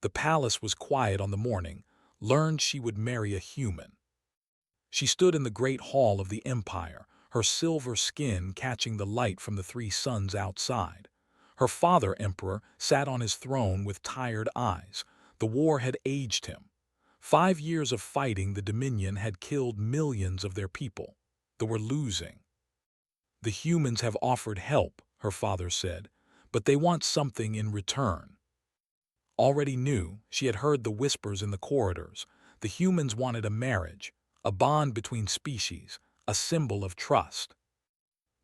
The palace was quiet on the morning, learned she would marry a human. She stood in the great hall of the empire, her silver skin catching the light from the three suns outside. Her father, Emperor, sat on his throne with tired eyes. The war had aged him. 5 years of fighting the Dominion had killed millions of their people. They were losing. The humans have offered help, her father said, but they want something in return. Already knew, she had heard the whispers in the corridors. The humans wanted a marriage, a bond between species, a symbol of trust.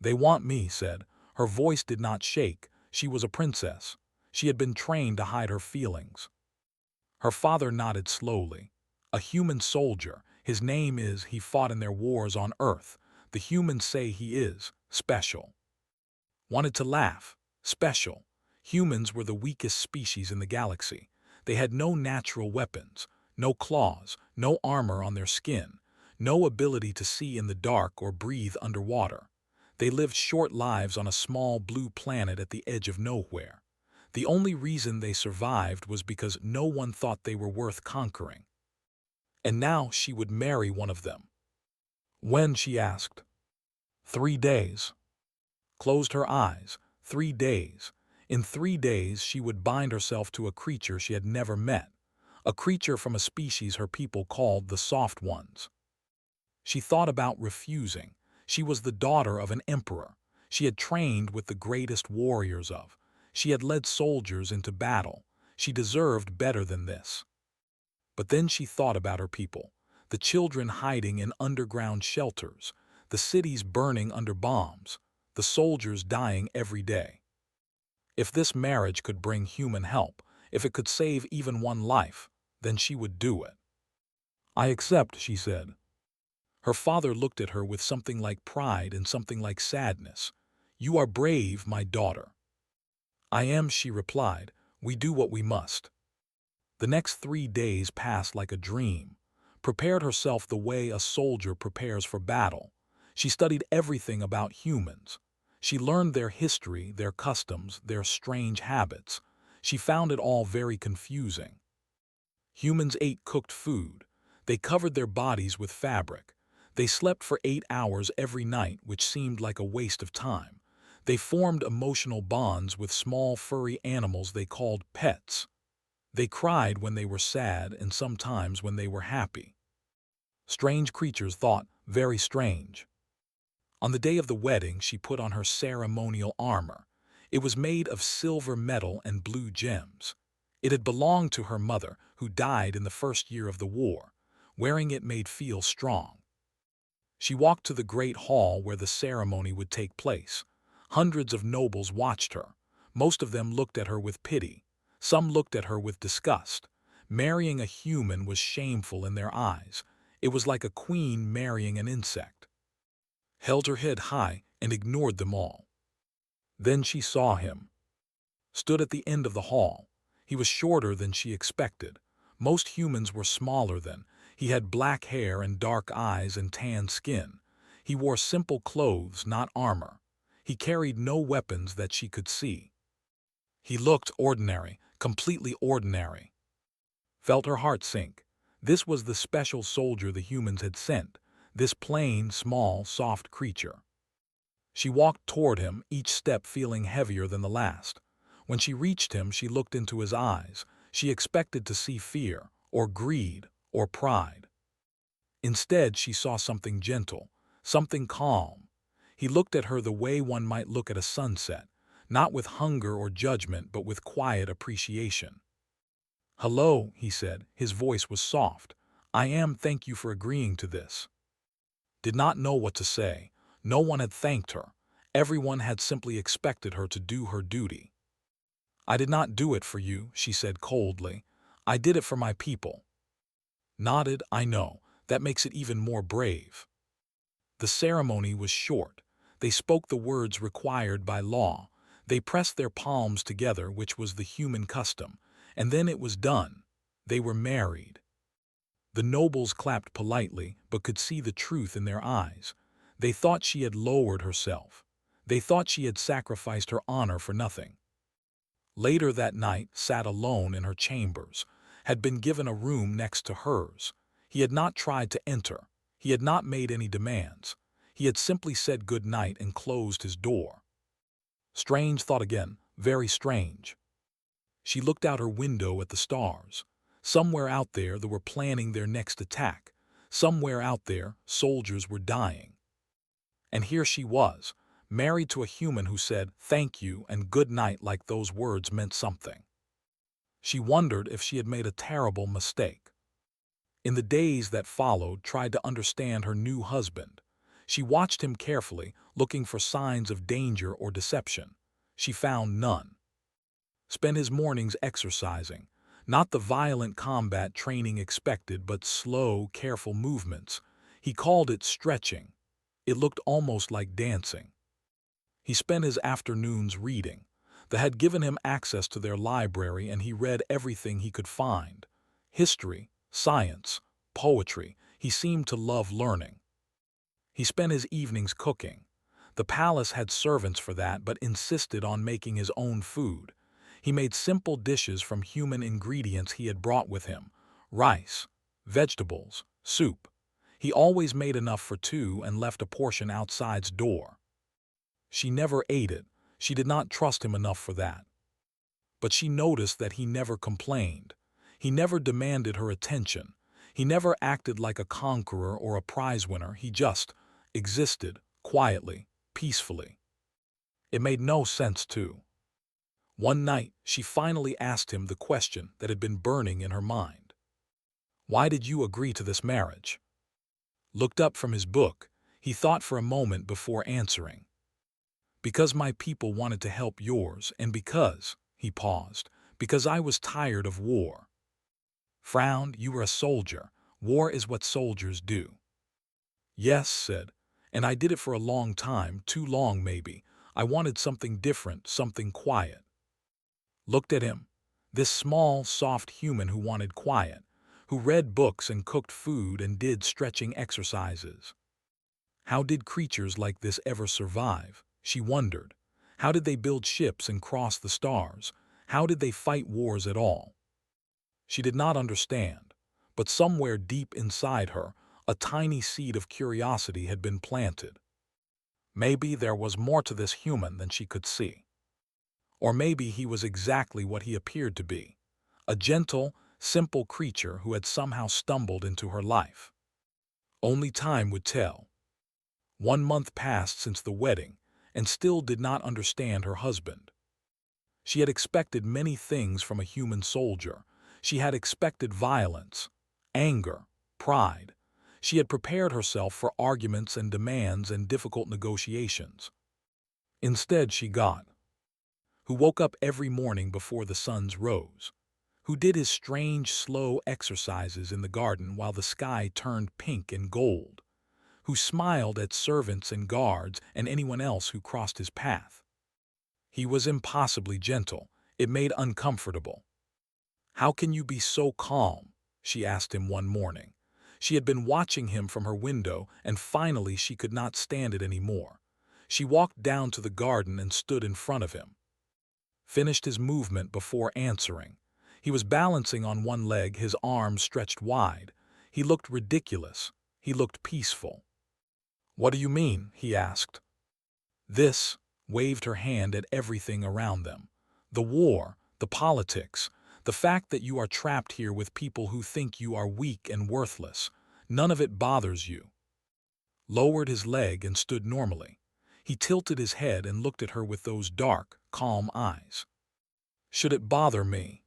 They want me, said. Her voice did not shake. She was a princess. She had been trained to hide her feelings. Her father nodded slowly. A human soldier. His name is, he fought in their wars on Earth. The humans say he is special. Wanted to laugh. Special. Humans were the weakest species in the galaxy. They had no natural weapons, no claws, no armor on their skin, no ability to see in the dark or breathe underwater. They lived short lives on a small blue planet at the edge of nowhere. The only reason they survived was because no one thought they were worth conquering. And now she would marry one of them. When, she asked. 3 days. Closed her eyes. 3 days. In 3 days she would bind herself to a creature she had never met, a creature from a species her people called the Soft Ones. She thought about refusing. She was the daughter of an emperor. She had trained with the greatest warriors of. She had led soldiers into battle. She deserved better than this. But then she thought about her people, the children hiding in underground shelters, the cities burning under bombs, the soldiers dying every day. If this marriage could bring human help, if it could save even one life, then she would do it. I accept, she said. Her father looked at her with something like pride and something like sadness. You are brave, my daughter. I am, she replied. We do what we must. The next 3 days passed like a dream. Prepared herself the way a soldier prepares for battle. She studied everything about humans. She learned their history, their customs, their strange habits. She found it all very confusing. Humans ate cooked food. They covered their bodies with fabric. They slept for 8 hours every night, which seemed like a waste of time. They formed emotional bonds with small furry animals they called pets. They cried when they were sad and sometimes when they were happy. Strange creatures thought, very strange. On the day of the wedding, she put on her ceremonial armor. It was made of silver metal and blue gems. It had belonged to her mother, who died in the first year of the war. Wearing it made feel strong. She walked to the great hall where the ceremony would take place. Hundreds of nobles watched her. Most of them looked at her with pity. Some looked at her with disgust. Marrying a human was shameful in their eyes. It was like a queen marrying an insect. Held her head high and ignored them all. Then she saw him. Stood at the end of the hall. He was shorter than she expected. Most humans were smaller than. He had black hair and dark eyes and tan skin. He wore simple clothes, not armor. He carried no weapons that she could see. He looked ordinary, completely ordinary. Felt her heart sink. This was the special soldier the humans had sent, this plain, small, soft creature. She walked toward him, each step feeling heavier than the last. When she reached him, she looked into his eyes. She expected to see fear, or greed, or pride. Instead, she saw something gentle, something calm. He looked at her the way one might look at a sunset, not with hunger or judgment, but with quiet appreciation. Hello, he said. His voice was soft. Thank you for agreeing to this. Did not know what to say. No one had thanked her. Everyone had simply expected her to do her duty. I did not do it for you, she said coldly. I did it for my people. Nodded, I know. That makes it even more brave. The ceremony was short. They spoke the words required by law. They pressed their palms together, which was the human custom, and then it was done. They were married. The nobles clapped politely, but could see the truth in their eyes. They thought she had lowered herself. They thought she had sacrificed her honor for nothing. Later that night, sat alone in her chambers, had been given a room next to hers. He had not tried to enter. He had not made any demands. He had simply said good night and closed his door. Strange thought again, very strange. She looked out her window at the stars. Somewhere out there they were planning their next attack. Somewhere out there, soldiers were dying. And here she was, married to a human who said thank you and good night like those words meant something. She wondered if she had made a terrible mistake. In the days that followed, tried to understand her new husband. She watched him carefully, looking for signs of danger or deception. She found none. Spent his mornings exercising, not the violent combat training expected, but slow, careful movements. He called it stretching. It looked almost like dancing. He spent his afternoons reading. They had given him access to their library, and he read everything he could find. History, science, poetry. He seemed to love learning. He spent his evenings cooking. The palace had servants for that, but insisted on making his own food. He made simple dishes from human ingredients he had brought with him: rice, vegetables, soup. He always made enough for two and left a portion outside's door. She never ate it. She did not trust him enough for that. But she noticed that he never complained. He never demanded her attention. He never acted like a conqueror or a prize winner. He just existed, quietly, peacefully. It made no sense, too. One night, she finally asked him the question that had been burning in her mind. Why did you agree to this marriage? Looked up from his book, he thought for a moment before answering. Because my people wanted to help yours, and because, he paused, because I was tired of war. Frowned, you were a soldier. War is what soldiers do. Yes, said, and I did it for a long time, too long maybe. I wanted something different, something quiet. Looked at him, this small, soft human who wanted quiet, who read books and cooked food and did stretching exercises. How did creatures like this ever survive? She wondered. How did they build ships and cross the stars? How did they fight wars at all? She did not understand, but somewhere deep inside her, a tiny seed of curiosity had been planted. Maybe there was more to this human than she could see. Or maybe he was exactly what he appeared to be, a gentle, simple creature who had somehow stumbled into her life. Only time would tell. 1 month passed since the wedding, and still did not understand her husband. She had expected many things from a human soldier. She had expected violence, anger, pride. She had prepared herself for arguments and demands and difficult negotiations. Instead, she got who woke up every morning before the suns rose, who did his strange, slow exercises in the garden while the sky turned pink and gold, who smiled at servants and guards and anyone else who crossed his path. He was impossibly gentle. It made uncomfortable. How can you be so calm? She asked him one morning. She had been watching him from her window, and finally she could not stand it any more. She walked down to the garden and stood in front of him. Finished his movement before answering. He was balancing on one leg, his arms stretched wide. He looked ridiculous. He looked peaceful. What do you mean? He asked. This, waved her hand at everything around them. The war, the politics, the fact that you are trapped here with people who think you are weak and worthless. None of it bothers you. Lowered his leg and stood normally. He tilted his head and looked at her with those dark, calm eyes. Should it bother me?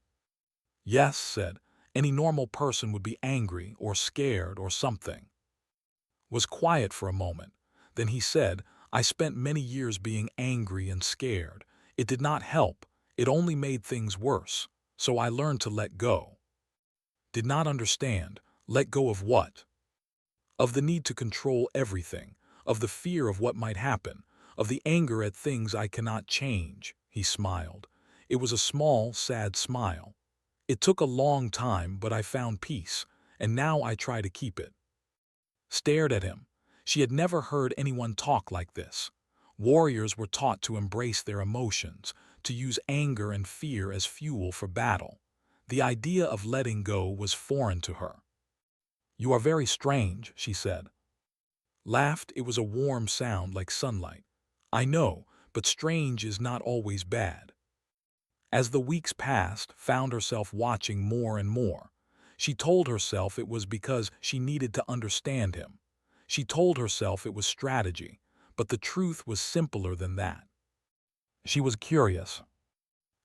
Yes, said. Any normal person would be angry or scared or something. Was quiet for a moment. Then he said, I spent many years being angry and scared. It did not help. It only made things worse. So I learned to let go. Did not understand. Let go of what? Of the need to control everything, of the fear of what might happen, of the anger at things I cannot change. He smiled. It was a small, sad smile. It took a long time, but I found peace, and now I try to keep it. Stared at him. She had never heard anyone talk like this. Warriors were taught to embrace their emotions, to use anger and fear as fuel for battle. The idea of letting go was foreign to her. "You are very strange," she said. Laughed, it was a warm sound like sunlight. "I know, but strange is not always bad." As the weeks passed, found herself watching more and more. She told herself it was because she needed to understand him. She told herself it was strategy, but the truth was simpler than that. She was curious,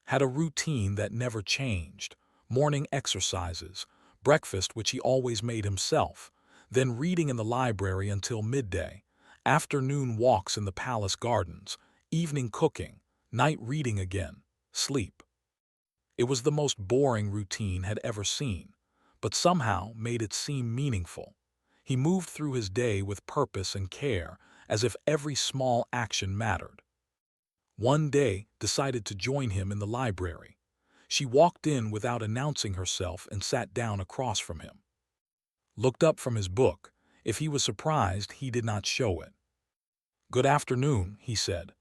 had a routine that never changed, morning exercises, breakfast which he always made himself, then reading in the library until midday, afternoon walks in the palace gardens, evening cooking, night reading again, sleep. It was the most boring routine had ever seen, but somehow made it seem meaningful. He moved through his day with purpose and care, as if every small action mattered. One day, decided to join him in the library. She walked in without announcing herself and sat down across from him. Looked up from his book. If he was surprised, he did not show it. "Good afternoon," he said.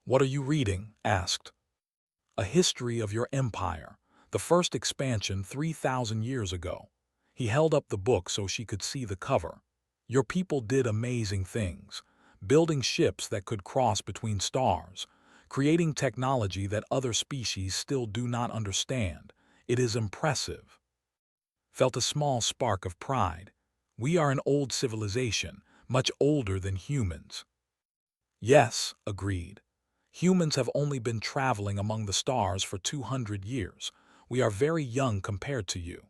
"What are you reading?" asked. "A history of your empire, the first expansion 3,000 years ago." He held up the book so she could see the cover. "Your people did amazing things, building ships that could cross between stars, creating technology that other species still do not understand. It is impressive." Felt a small spark of pride. "We are an old civilization, much older than humans." "Yes," agreed. "Humans have only been traveling among the stars for 200 years. We are very young compared to you."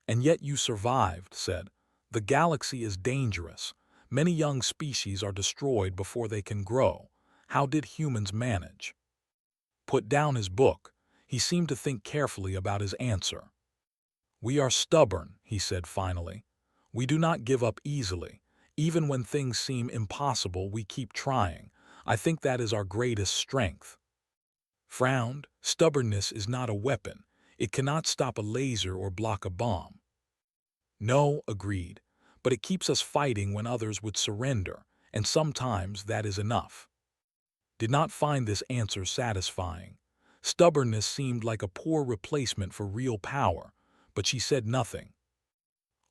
"And yet you survived," said. "The galaxy is dangerous. Many young species are destroyed before they can grow. How did humans manage?" Put down his book. He seemed to think carefully about his answer. "We are stubborn," he said finally. "We do not give up easily. Even when things seem impossible, we keep trying. I think that is our greatest strength." Frowned. "Stubbornness is not a weapon. It cannot stop a laser or block a bomb." "No," agreed, "but it keeps us fighting when others would surrender, and sometimes that is enough." Did not find this answer satisfying. Stubbornness seemed like a poor replacement for real power, but she said nothing.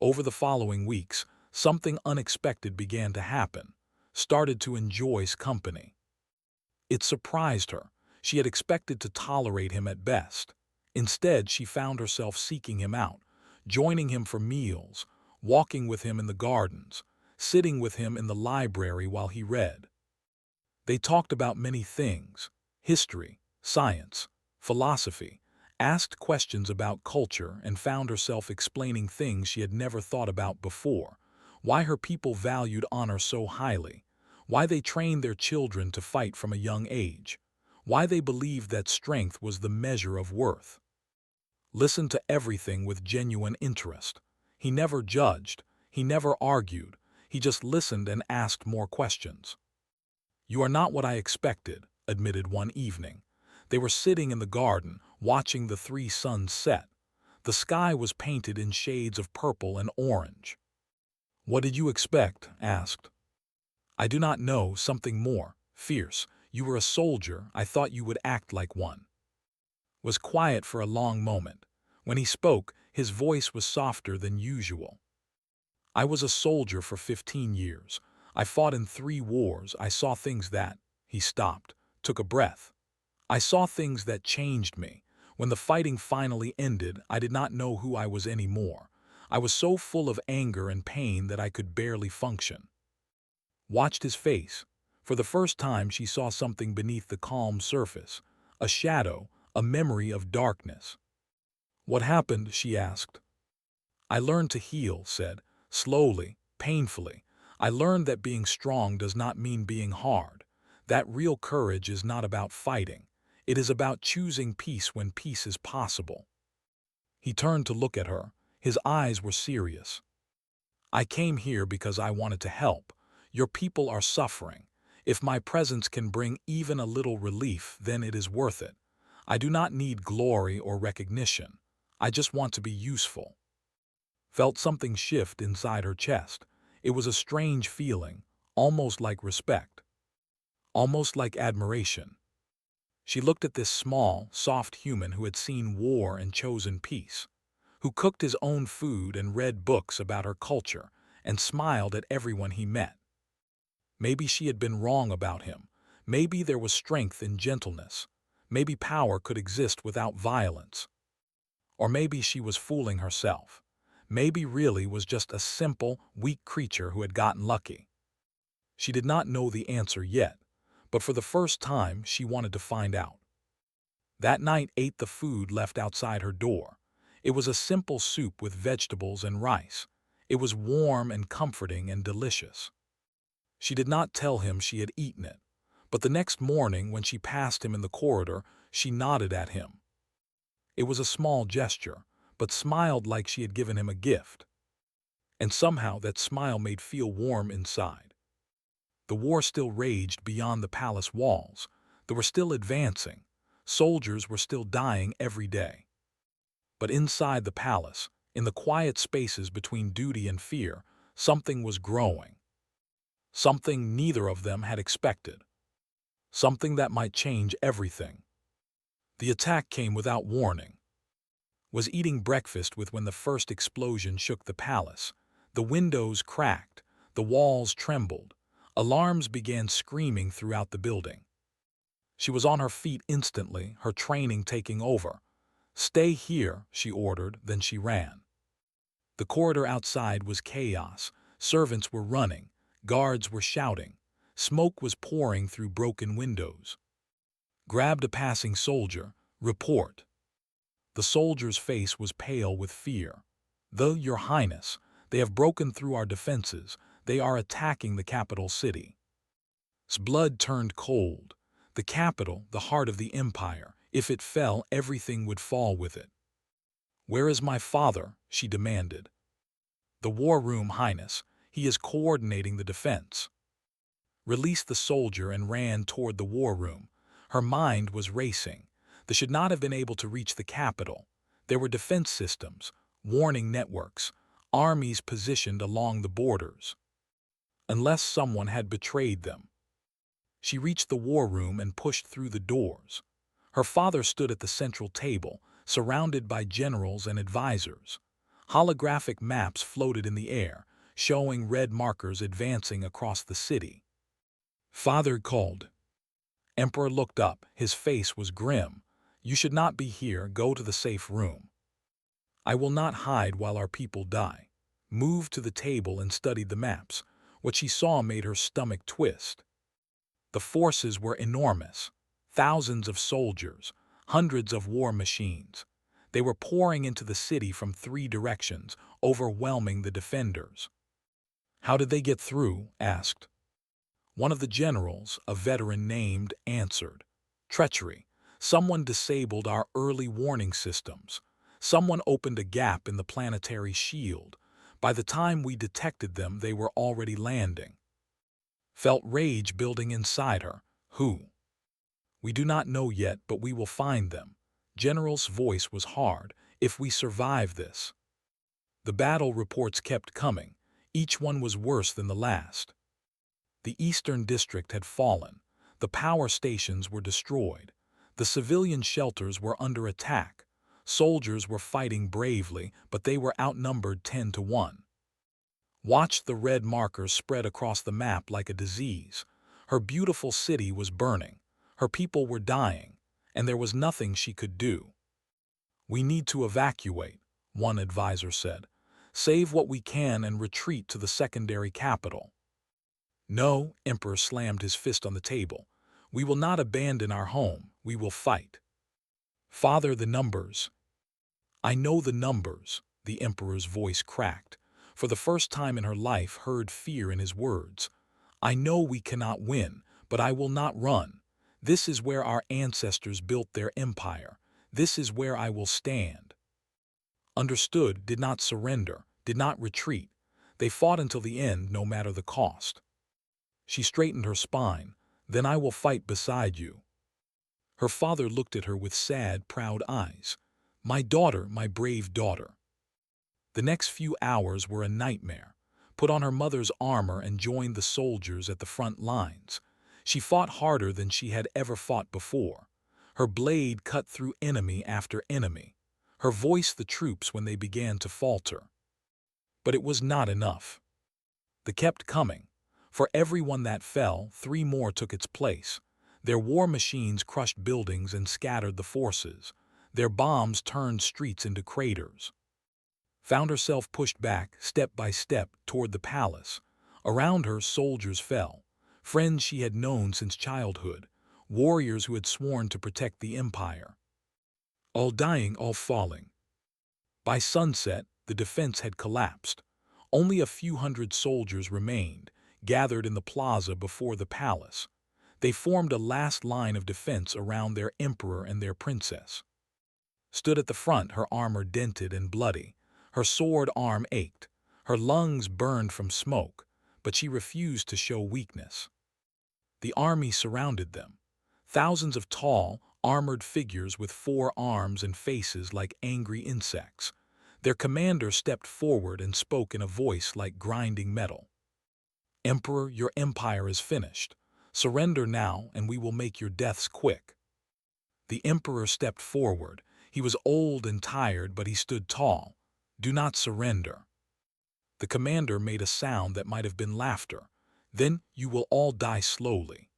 Over the following weeks, something unexpected began to happen. Started to enjoy his company. It surprised her. She had expected to tolerate him at best. Instead, she found herself seeking him out, joining him for meals, walking with him in the gardens, sitting with him in the library while he read. They talked about many things: history, science, philosophy, asked questions about culture, and found herself explaining things she had never thought about before: why her people valued honor so highly, why they trained their children to fight from a young age, why they believed that strength was the measure of worth. Listened to everything with genuine interest. He never judged, he never argued, he just listened and asked more questions. "You are not what I expected," admitted one evening. They were sitting in the garden, watching the three suns set. The sky was painted in shades of purple and orange. "What did you expect?" asked. "I do not know, something more, fierce. You were a soldier, I thought you would act like one." Was quiet for a long moment. When he spoke, his voice was softer than usual. "I was a soldier for 15 years. I fought in 3 wars. I saw things that—" He stopped, took a breath. "I saw things that changed me. When the fighting finally ended, I did not know who I was anymore. I was so full of anger and pain that I could barely function." Watched his face. For the first time she saw something beneath the calm surface, a shadow, a memory of darkness. "What happened?" she asked. "I learned to heal," said, slowly, painfully. "I learned that being strong does not mean being hard. That real courage is not about fighting. It is about choosing peace when peace is possible." He turned to look at her. His eyes were serious. "I came here because I wanted to help. Your people are suffering. If my presence can bring even a little relief, then it is worth it. I do not need glory or recognition. I just want to be useful." Felt something shift inside her chest. It was a strange feeling, almost like respect, almost like admiration. She looked at this small, soft human who had seen war and chosen peace, who cooked his own food and read books about her culture and smiled at everyone he met. Maybe she had been wrong about him. Maybe there was strength in gentleness. Maybe power could exist without violence. Or maybe she was fooling herself. Maybe really was just a simple, weak creature who had gotten lucky. She did not know the answer yet, but for the first time she wanted to find out. That night ate the food left outside her door. It was a simple soup with vegetables and rice. It was warm and comforting and delicious. She did not tell him she had eaten it, but the next morning when she passed him in the corridor, she nodded at him. It was a small gesture, but smiled like she had given him a gift. And somehow that smile made feel warm inside. The war still raged beyond the palace walls. They were still advancing. Soldiers were still dying every day. But inside the palace, in the quiet spaces between duty and fear, something was growing. Something neither of them had expected. Something that might change everything. The attack came without warning. Was eating breakfast with when the first explosion shook the palace. The windows cracked. The walls trembled. Alarms began screaming throughout the building. She was on her feet instantly, her training taking over. "Stay here," she ordered, then she ran. The corridor outside was chaos. Servants were running. Guards were shouting. Smoke was pouring through broken windows. Grabbed a passing soldier. "Report." The soldier's face was pale with fear. Your Highness, they have broken through our defenses. They are attacking the capital city." His blood turned cold. The capital, the heart of the empire, if it fell, everything would fall with it. "Where is my father?" she demanded. "The war room, Highness. He is coordinating the defense." Released the soldier and ran toward the war room. Her mind was racing. They should not have been able to reach the capital. There were defense systems, warning networks, armies positioned along the borders. Unless someone had betrayed them. She reached the war room and pushed through the doors. Her father stood at the central table, surrounded by generals and advisors. Holographic maps floated in the air, showing red markers advancing across the city. Father called. Emperor looked up. His face was grim. "You should not be here. Go to the safe room." "I will not hide while our people die." Moved to the table and studied the maps. What she saw made her stomach twist. The forces were enormous. Thousands of soldiers, hundreds of war machines. They were pouring into the city from 3 directions, overwhelming the defenders. "How did they get through?" asked. One of the generals, a veteran named, answered. "Treachery. Someone disabled our early warning systems. Someone opened a gap in the planetary shield. By the time we detected them, they were already landing." Felt rage building inside her. "Who?" "We do not know yet, but we will find them." General's voice was hard. "If we survive this." The battle reports kept coming. Each one was worse than the last. The Eastern District had fallen. The power stations were destroyed. The civilian shelters were under attack. Soldiers were fighting bravely, but they were outnumbered 10-1. Watched the red markers spread across the map like a disease. Her beautiful city was burning. Her people were dying, and there was nothing she could do. "We need to evacuate," one advisor said. "Save what we can and retreat to the secondary capital." "No," Emperor slammed his fist on the table. "We will not abandon our home. We will fight." "Father, the numbers." "I know the numbers." The Emperor's voice cracked. For the first time in her life, heard fear in his words. "I know we cannot win, but I will not run. This is where our ancestors built their empire. This is where I will stand." Understood, did not surrender, did not retreat. They fought until the end, no matter the cost. She straightened her spine. "Then I will fight beside you." Her father looked at her with sad, proud eyes. "My daughter, my brave daughter." The next few hours were a nightmare. Put on her mother's armor and joined the soldiers at the front lines. She fought harder than she had ever fought before. Her blade cut through enemy after enemy. Her voice the troops when they began to falter. But it was not enough. They kept coming. For every one that fell, 3 more took its place. Their war machines crushed buildings and scattered the forces. Their bombs turned streets into craters. Found herself pushed back, step by step, toward the palace. Around her, soldiers fell. Friends she had known since childhood. Warriors who had sworn to protect the empire. All dying, all falling. By sunset, the defense had collapsed. Only a few hundred soldiers remained, gathered in the plaza before the palace. They formed a last line of defense around their emperor and their princess. Stood at the front, her armor dented and bloody. Her sword arm ached. Her lungs burned from smoke, but she refused to show weakness. The army surrounded them. Thousands of tall, armored figures with 4 arms and faces like angry insects. Their commander stepped forward and spoke in a voice like grinding metal. "Emperor, your empire is finished. Surrender now, and we will make your deaths quick." The emperor stepped forward. He was old and tired, but he stood tall. "Do not surrender." The commander made a sound that might have been laughter. "Then you will all die slowly."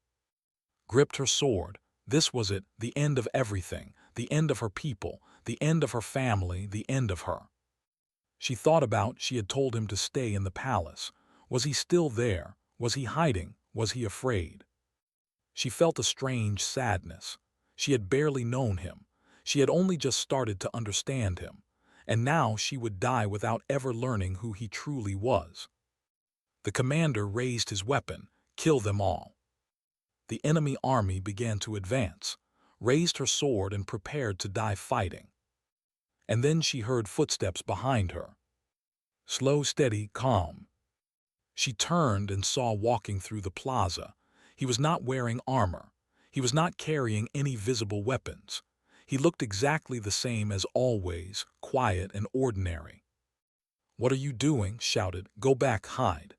Gripped her sword. This was it, the end of everything, the end of her people, the end of her family, the end of her. She thought about, she had told him to stay in the palace. Was he still there? Was he hiding? Was he afraid? She felt a strange sadness. She had barely known him. She had only just started to understand him. And now she would die without ever learning who he truly was. The commander raised his weapon. "Kill them all." The enemy army began to advance, raised her sword and prepared to die fighting. And then she heard footsteps behind her. Slow, steady, calm. She turned and saw walking through the plaza. He was not wearing armor. He was not carrying any visible weapons. He looked exactly the same as always, quiet and ordinary. "What are you doing?" shouted. "Go back, hide."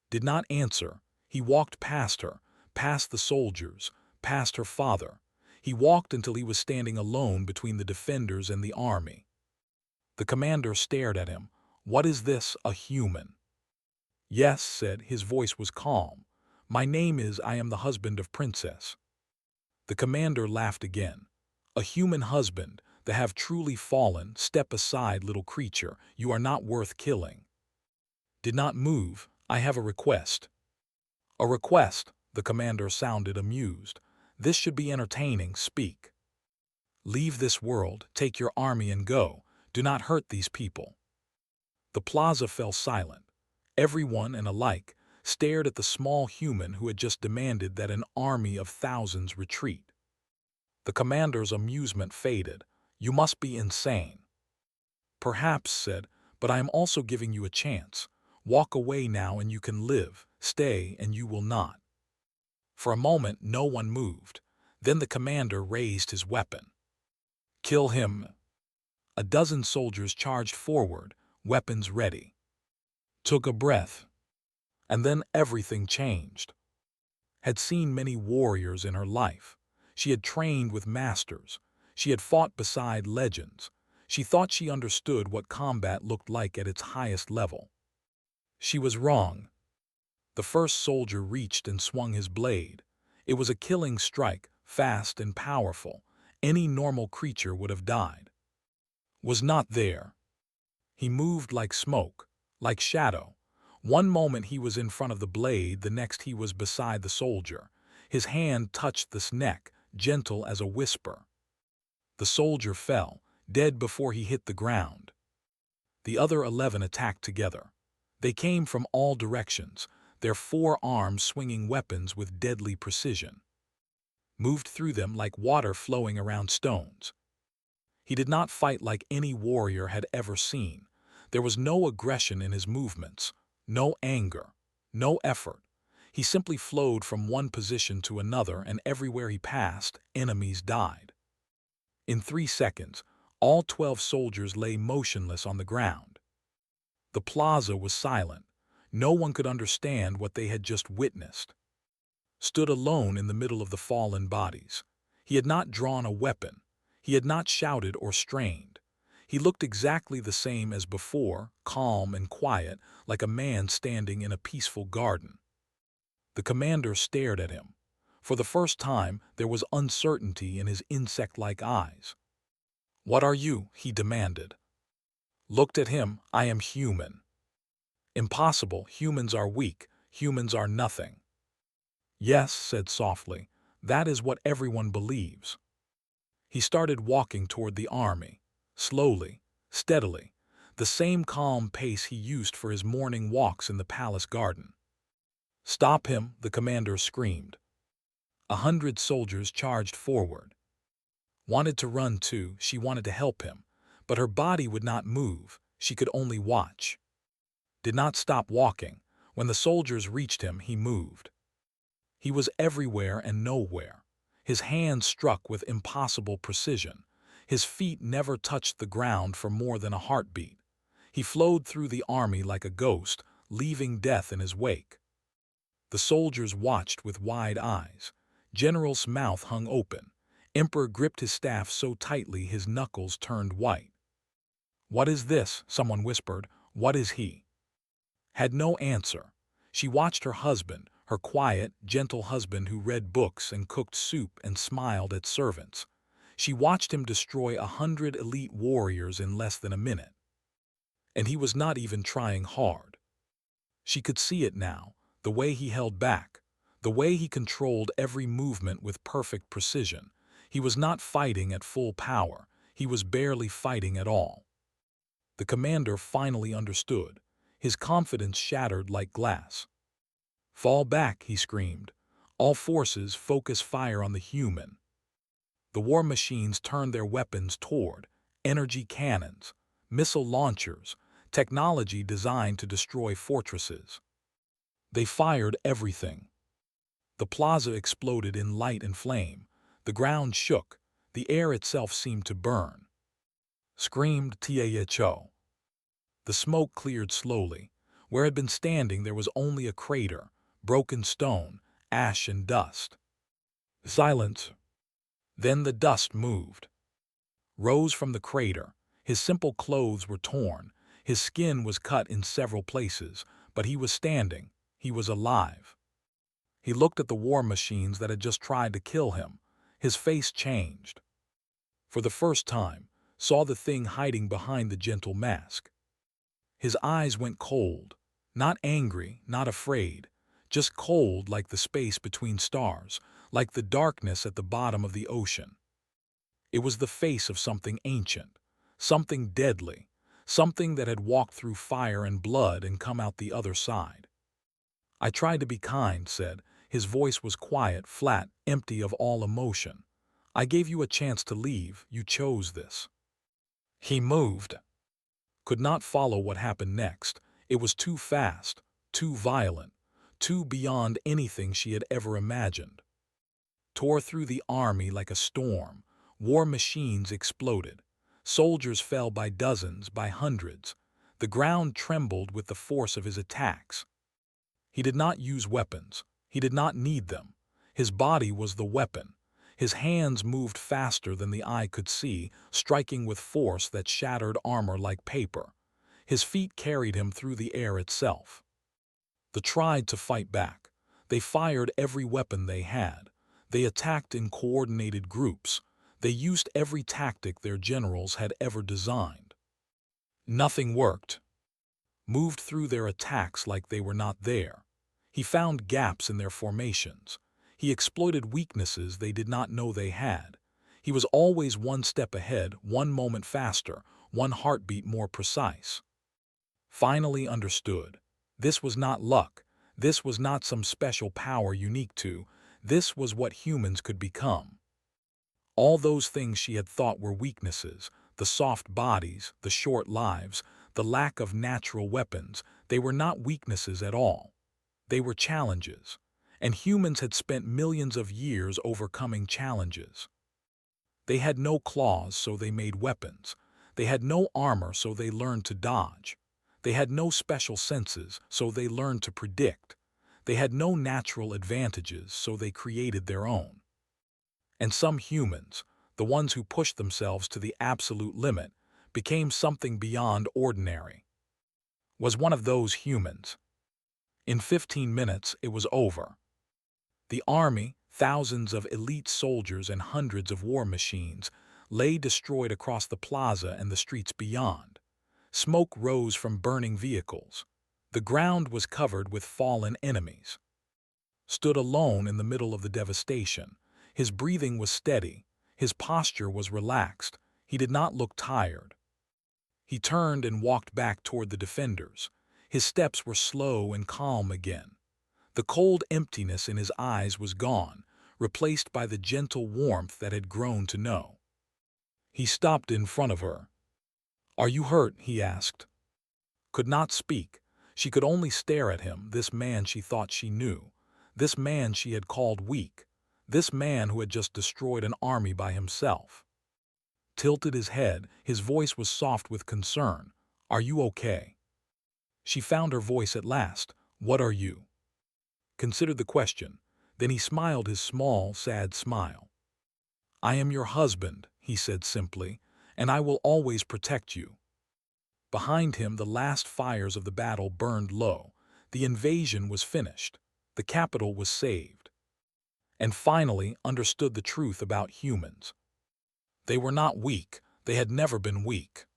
Did not answer. He walked past her, past the soldiers, past her father. He walked until he was standing alone between the defenders and the army. The commander stared at him. "What is this, a human?" "Yes," said, his voice was calm. "My name is, I am the husband of Princess." The commander laughed again. "A human husband, that have truly fallen, step aside, little creature, you are not worth killing." Did not move. "I have a request." "A request?" The commander sounded amused. "This should be entertaining, speak." "Leave this world, take your army and go. Do not hurt these people." The plaza fell silent. Everyone, and alike, stared at the small human who had just demanded that an army of thousands retreat. The commander's amusement faded. "You must be insane." "Perhaps," said, "but I am also giving you a chance. Walk away now and you can live. Stay and you will not." For a moment no one moved. Then the commander raised his weapon. "Kill him." A dozen soldiers charged forward, weapons ready. Took a breath. And then everything changed. Had seen many warriors in her life. She had trained with masters. She had fought beside legends. She thought she understood what combat looked like at its highest level. She was wrong. The first soldier reached and swung his blade. It was a killing strike, fast and powerful. Any normal creature would have died. Was not there. He moved like smoke, like shadow. One moment he was in front of the blade, the next he was beside the soldier. His hand touched the neck, gentle as a whisper. The soldier fell, dead before he hit the ground. The other 11 attacked together. They came from all directions, their 4 arms swinging weapons with deadly precision. Moved through them like water flowing around stones. He did not fight like any warrior had ever seen. There was no aggression in his movements, no anger, no effort. He simply flowed from one position to another, and everywhere he passed, enemies died. In 3 seconds, all 12 soldiers lay motionless on the ground. The plaza was silent. No one could understand what they had just witnessed. Stood alone in the middle of the fallen bodies. He had not drawn a weapon. He had not shouted or strained. He looked exactly the same as before, calm and quiet, like a man standing in a peaceful garden. The commander stared at him. For the first time, there was uncertainty in his insect-like eyes. "What are you?" he demanded. Looked at him. "I am human." "Impossible. Humans are weak. Humans are nothing." "Yes," said softly, "that is what everyone believes." He started walking toward the army, slowly, steadily, the same calm pace he used for his morning walks in the palace garden. "Stop him!" the commander screamed. 100 soldiers charged forward. Wanted to run too, she wanted to help him, but her body would not move, she could only watch. Did not stop walking. When the soldiers reached him, he moved. He was everywhere and nowhere. His hands struck with impossible precision. His feet never touched the ground for more than a heartbeat. He flowed through the army like a ghost, leaving death in his wake. The soldiers watched with wide eyes. General's mouth hung open. Emperor gripped his staff so tightly his knuckles turned white. "What is this?" someone whispered. "What is he?" Had no answer. She watched her husband, her quiet, gentle husband who read books and cooked soup and smiled at servants. She watched him destroy 100 elite warriors in less than a minute. And he was not even trying hard. She could see it now, the way he held back, the way he controlled every movement with perfect precision. He was not fighting at full power, he was barely fighting at all. The commander finally understood. His confidence shattered like glass. "Fall back," he screamed. "All forces focus fire on the human." The war machines turned their weapons toward energy cannons, missile launchers, technology designed to destroy fortresses. They fired everything. The plaza exploded in light and flame. The ground shook. The air itself seemed to burn. Screamed Tho. The smoke cleared slowly. Where it had been standing there was only a crater, broken stone, ash and dust. Silence. Then the dust moved. Rose from the crater. His simple clothes were torn. His skin was cut in several places, but he was standing. He was alive. He looked at the war machines that had just tried to kill him. His face changed. For the first time, saw the thing hiding behind the gentle mask. His eyes went cold, not angry, not afraid, just cold like the space between stars, like the darkness at the bottom of the ocean. It was the face of something ancient, something deadly, something that had walked through fire and blood and come out the other side. "I tried to be kind," said. His voice was quiet, flat, empty of all emotion. "I gave you a chance to leave. You chose this." He moved. Could not follow what happened next. It was too fast, too violent, too beyond anything she had ever imagined. Tore through the army like a storm. War machines exploded. Soldiers fell by dozens, by hundreds. The ground trembled with the force of his attacks. He did not use weapons. He did not need them. His body was the weapon. His hands moved faster than the eye could see, striking with force that shattered armor like paper. His feet carried him through the air itself. They tried to fight back. They fired every weapon they had. They attacked in coordinated groups. They used every tactic their generals had ever designed. Nothing worked. Moved through their attacks like they were not there. He found gaps in their formations. He exploited weaknesses they did not know they had. He was always one step ahead, one moment faster, one heartbeat more precise. Finally understood. This was not luck. This was not some special power unique to. This was what humans could become. All those things she had thought were weaknesses, the soft bodies, the short lives, the lack of natural weapons, they were not weaknesses at all. They were challenges, and humans had spent millions of years overcoming challenges. They had no claws, so they made weapons. They had no armor, so they learned to dodge. They had no special senses, so they learned to predict. They had no natural advantages, so they created their own. And some humans, the ones who pushed themselves to the absolute limit, became something beyond ordinary. Was one of those humans. In 15 minutes, it was over. The army, thousands of elite soldiers and hundreds of war machines, lay destroyed across the plaza and the streets beyond. Smoke rose from burning vehicles. The ground was covered with fallen enemies. Stood alone in the middle of the devastation. His breathing was steady. His posture was relaxed. He did not look tired. He turned and walked back toward the defenders. His steps were slow and calm again. The cold emptiness in his eyes was gone, replaced by the gentle warmth that had grown to know. He stopped in front of her. "Are you hurt?" he asked. Could not speak. She could only stare at him, this man she thought she knew, this man she had called weak, this man who had just destroyed an army by himself. Tilted his head, his voice was soft with concern. "Are you okay?" She found her voice at last. "What are you?" Considered the question. Then he smiled his small, sad smile. "I am your husband," he said simply, "and I will always protect you." Behind him, the last fires of the battle burned low. The invasion was finished. The capital was saved. And finally understood the truth about humans. They were not weak. They had never been weak.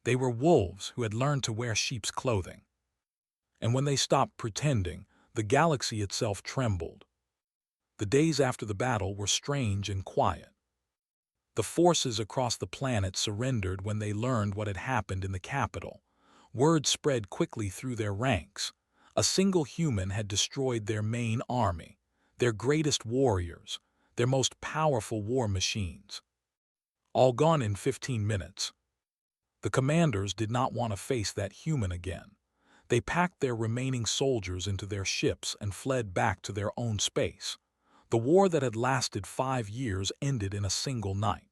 They were wolves who had learned to wear sheep's clothing. And when they stopped pretending, the galaxy itself trembled. The days after the battle were strange and quiet. The forces across the planet surrendered when they learned what had happened in the capital. Word spread quickly through their ranks. A single human had destroyed their main army, their greatest warriors, their most powerful war machines. All gone in 15 minutes. The commanders did not want to face that human again. They packed their remaining soldiers into their ships and fled back to their own space. The war that had lasted 5 years ended in a single night.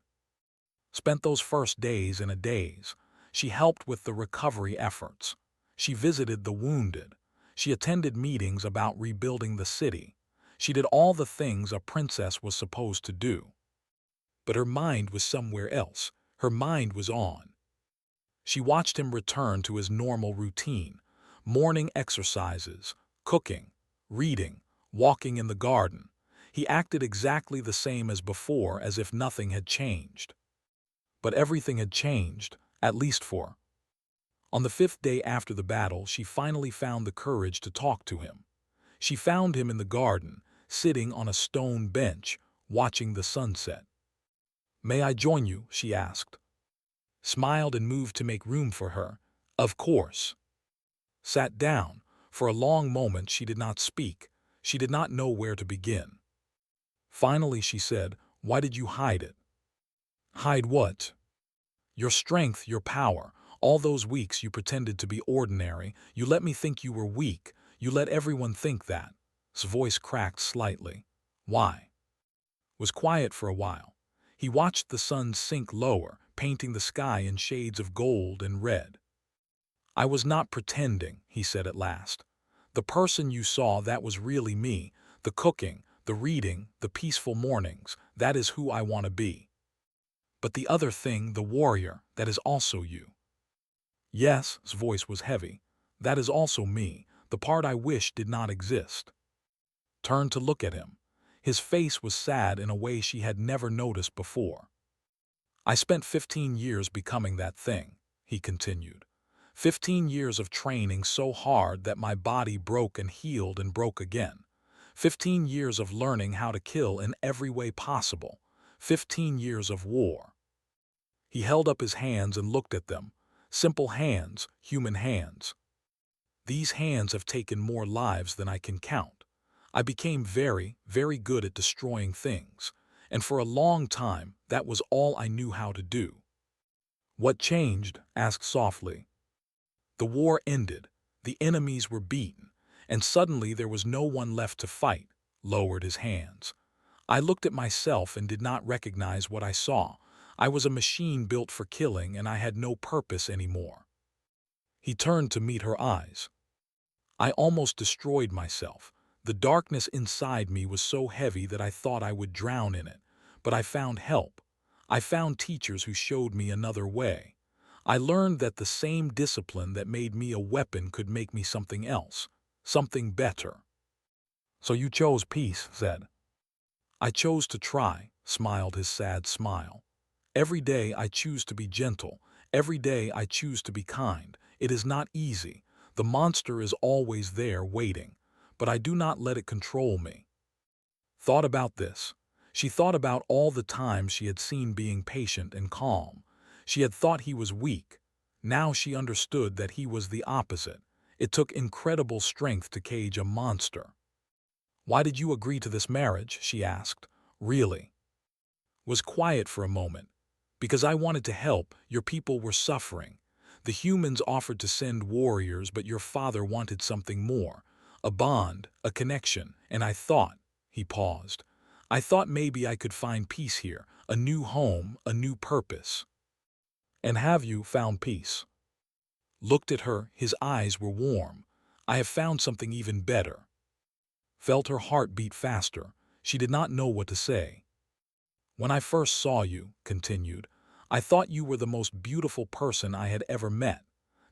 Spent those first days in a daze. She helped with the recovery efforts. She visited the wounded. She attended meetings about rebuilding the city. She did all the things a princess was supposed to do. But her mind was somewhere else. Her mind was on. She watched him return to his normal routine. Morning exercises, cooking, reading, walking in the garden. He acted exactly the same as before, as if nothing had changed. But everything had changed, at least for. On the 5th day after the battle, she finally found the courage to talk to him. She found him in the garden, sitting on a stone bench, watching the sunset. "May I join you?" she asked. Smiled and moved to make room for her. "Of course." Sat down. For a long moment she did not speak. She did not know where to begin. Finally she said, "Why did you hide it?" "Hide what?" "Your strength, your power. All those weeks you pretended to be ordinary. You let me think you were weak. You let everyone think that." His voice cracked slightly. "Why?" Was quiet for a while. He watched the sun sink lower, painting the sky in shades of gold and red. "I was not pretending," he said at last. "The person you saw, that was really me. The cooking, the reading, the peaceful mornings, that is who I want to be. But the other thing, the warrior, that is also you." "Yes," his voice was heavy. "That is also me, the part I wish did not exist." Turned to look at him. His face was sad in a way she had never noticed before. "I spent 15 years becoming that thing," he continued. 15 years of training so hard that my body broke and healed and broke again. 15 years of learning how to kill in every way possible. 15 years of war. He held up his hands and looked at them. Simple hands, human hands. "These hands have taken more lives than I can count. I became very, very good at destroying things, and for a long time that was all I knew how to do." "What changed?" asked softly. "The war ended. The enemies were beaten, and suddenly there was no one left to fight." Lowered his hands. "I looked at myself and did not recognize what I saw. I was a machine built for killing, and I had no purpose anymore." He turned to meet her eyes. "I almost destroyed myself. The darkness inside me was so heavy that I thought I would drown in it. But I found help. I found teachers who showed me another way. I learned that the same discipline that made me a weapon could make me something else, something better. So you chose peace, Zed. I chose to try, smiled his sad smile. Every day I choose to be gentle. Every day I choose to be kind. It is not easy. The monster is always there waiting, but I do not let it control me. Thought about this. She thought about all the times she had seen being patient and calm. She had thought he was weak. Now she understood that he was the opposite. It took incredible strength to cage a monster. "Why did you agree to this marriage?" she asked. "Really?" Was quiet for a moment. "Because I wanted to help. Your people were suffering. The humans offered to send warriors, but your father wanted something more. A bond, a connection, and I thought," he paused, "I thought maybe I could find peace here, a new home, a new purpose." "And have you found peace?" Looked at her, his eyes were warm. "I have found something even better." Felt her heart beat faster. She did not know what to say. "When I first saw you," continued, "I thought you were the most beautiful person I had ever met.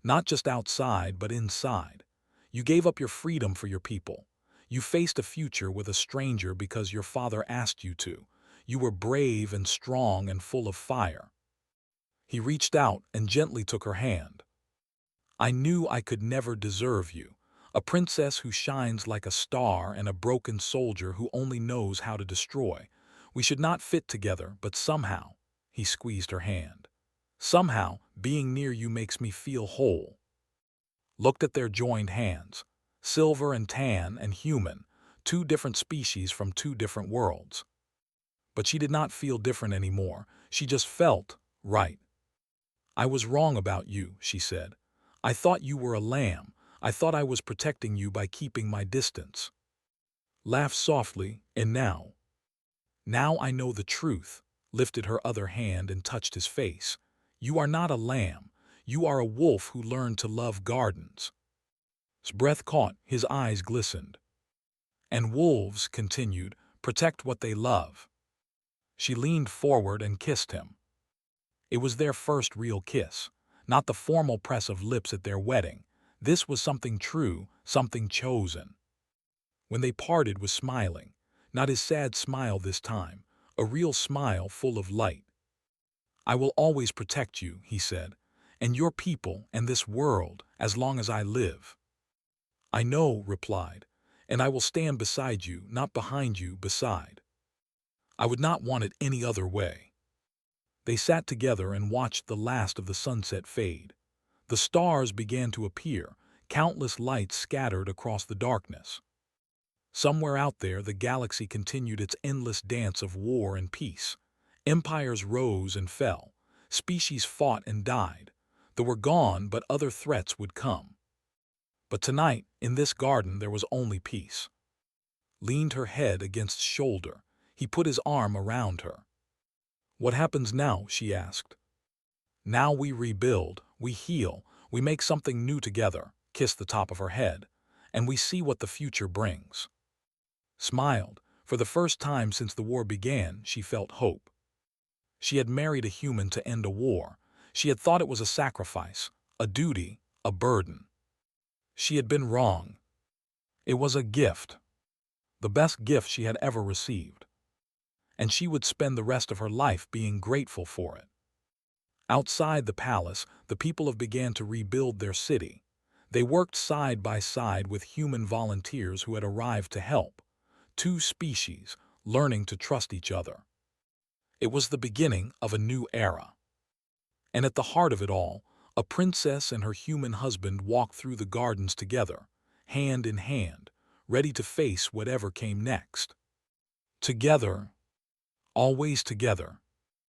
Not just outside, but inside. You gave up your freedom for your people. You faced a future with a stranger because your father asked you to. You were brave and strong and full of fire." He reached out and gently took her hand. "I knew I could never deserve you. A princess who shines like a star and a broken soldier who only knows how to destroy. We should not fit together, but somehow," he squeezed her hand, "somehow, being near you makes me feel whole." Looked at their joined hands. Silver and tan and human, two different species from two different worlds. But she did not feel different anymore. She just felt right. "I was wrong about you," she said. "I thought you were a lamb. I thought I was protecting you by keeping my distance." Laughed softly, "And now? Now I know the truth," lifted her other hand and touched his face. "You are not a lamb. You are a wolf who learned to love gardens." His breath caught, his eyes glistened. "And wolves," continued, "protect what they love." She leaned forward and kissed him. It was their first real kiss, not the formal press of lips at their wedding. This was something true, something chosen. When they parted was smiling, not his sad smile this time, a real smile full of light. "I will always protect you," he said, "and your people and this world, as long as I live." "I know," replied, "and I will stand beside you, not behind you, beside. I would not want it any other way." They sat together and watched the last of the sunset fade. The stars began to appear, countless lights scattered across the darkness. Somewhere out there, the galaxy continued its endless dance of war and peace. Empires rose and fell. Species fought and died. They were gone, but other threats would come. But tonight, in this garden, there was only peace. Leaned her head against shoulder. He put his arm around her. "What happens now?" she asked. "Now we rebuild, we heal, we make something new together," kissed the top of her head, "and we see what the future brings." Smiled. For the first time since the war began, she felt hope. She had married a human to end a war. She had thought it was a sacrifice, a duty, a burden. She had been wrong. It was a gift. The best gift she had ever received. And she would spend the rest of her life being grateful for it. Outside the palace, the people began to rebuild their city. They worked side by side with human volunteers who had arrived to help. Two species, learning to trust each other. It was the beginning of a new era. And at the heart of it all, a princess and her human husband walked through the gardens together, hand in hand, ready to face whatever came next. Together, always together.